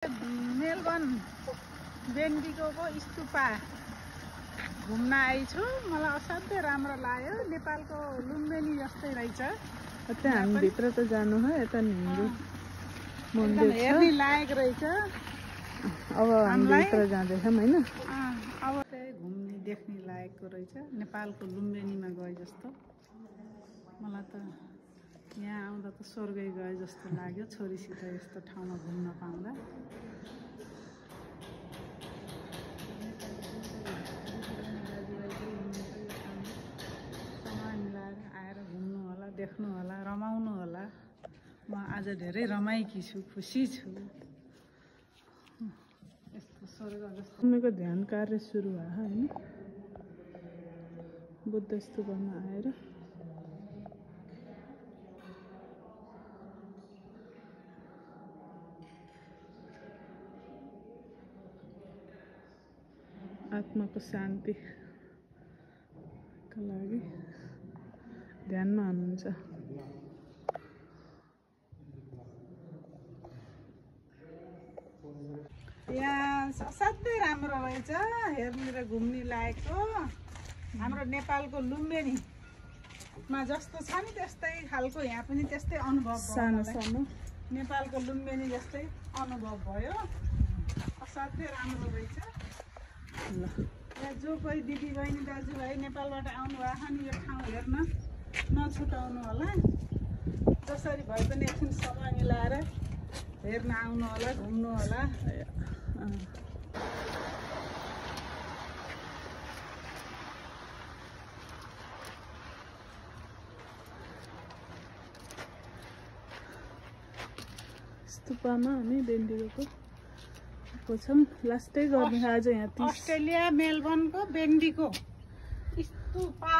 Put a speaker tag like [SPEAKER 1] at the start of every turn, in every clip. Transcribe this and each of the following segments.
[SPEAKER 1] Melbourne बेन्डीको stupa घुम्न आइछु। मलाई असाध्यै राम्रो लाग्यो। नेपालको लुम्बिनी जस्तै रहेछ।
[SPEAKER 2] त्यहाँ हामी भित्र त जानु है, यता हिन्दू मन्दिर छ,
[SPEAKER 1] हेर्ने लायक रहेछ।
[SPEAKER 2] अब हामी भित्र जाँदैछौँ हैन।
[SPEAKER 1] अब चाहिँ घुम्ने देख्ने लायकको रहेछ। नेपालको लुम्बिनीमा गए जस्तो मलाई त यहाँ आउँदा त स्वर्गै गए जस्तो लाग्यो। छोरीसित यस्तो ठाउँमा घुम्न पाउँदा। समय मिलाएर आएर घुम्नु होला, देख्नु होला, रमाउनु होला। म आज धेरै रमाएकी छु, खुसी छु। यस्तो स्वर्ग जस्तो
[SPEAKER 2] हामीको ध्यान कार्य सुरु भयो हैन। बुद्ध स्तूपमा आएर आत्माको शान्तिका लागि ध्यानमा हुनुहुन्छ।
[SPEAKER 1] यहाँ असाध्यै राम्रो रहेछ, हेर्ने र घुम्ने लायकको। हाम्रो नेपालको लुम्बिनीमा जस्तो छ नि त्यस्तै खालको यहाँ पनि त्यस्तै अनुभव भयो।
[SPEAKER 2] सानो सानो
[SPEAKER 1] नेपालको लुम्बिनी जस्तै अनुभव भयो। असाध्यै राम्रो रहेछ। यहाँ जो कोही दिदी बहिनी दाजुभाइ नेपालबाट आउनुभएको छ नि यो ठाउँ हेर्न नछुटाउनु होला। जसरी भए पनि एकछिन समय मिलाएर हेर्न आउनु होला, घुम्नु होला।
[SPEAKER 2] स्तूपमा हामी बेन्डीको छौँ। लास्टै गर्ने आज यहाँ
[SPEAKER 1] अस्ट्रेलिया मेलबर्नको बेन्डीको स्तूपमा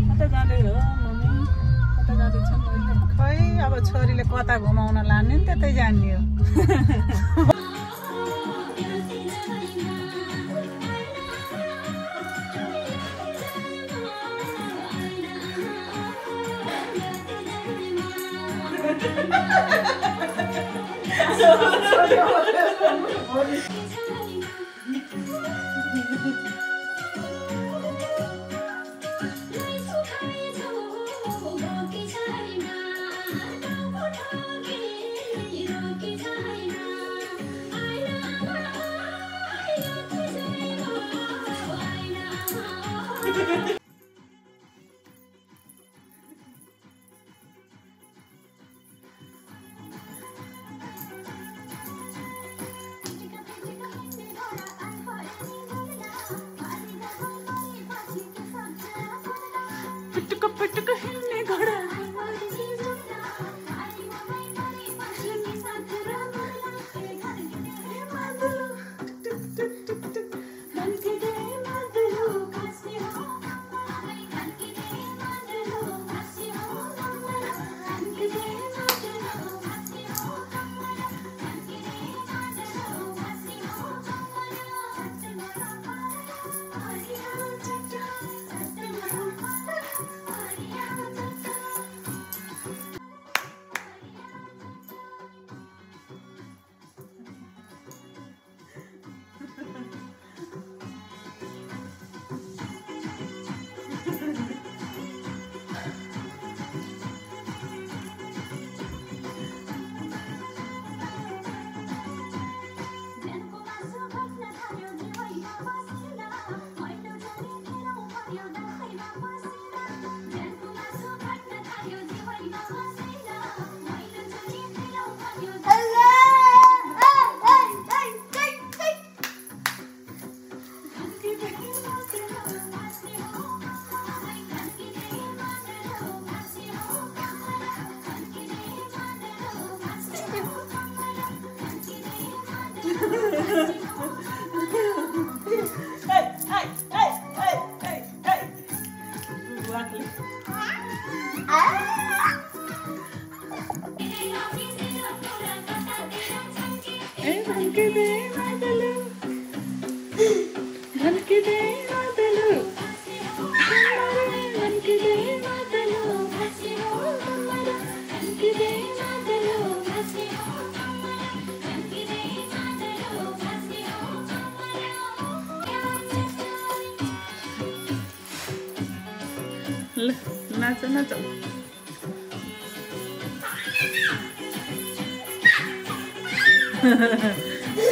[SPEAKER 2] कता जाँदै हो मम्मी? कता जाँदैछन् अहिले?
[SPEAKER 1] खै अब छोरीले कता घुमाउन लाने नि त्यतै जाने हो।
[SPEAKER 2] पिटुक हिँड्ने घोडा
[SPEAKER 3] Today
[SPEAKER 2] ल नाच नाच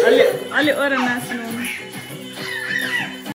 [SPEAKER 2] अलि अलि अरू नाच्नु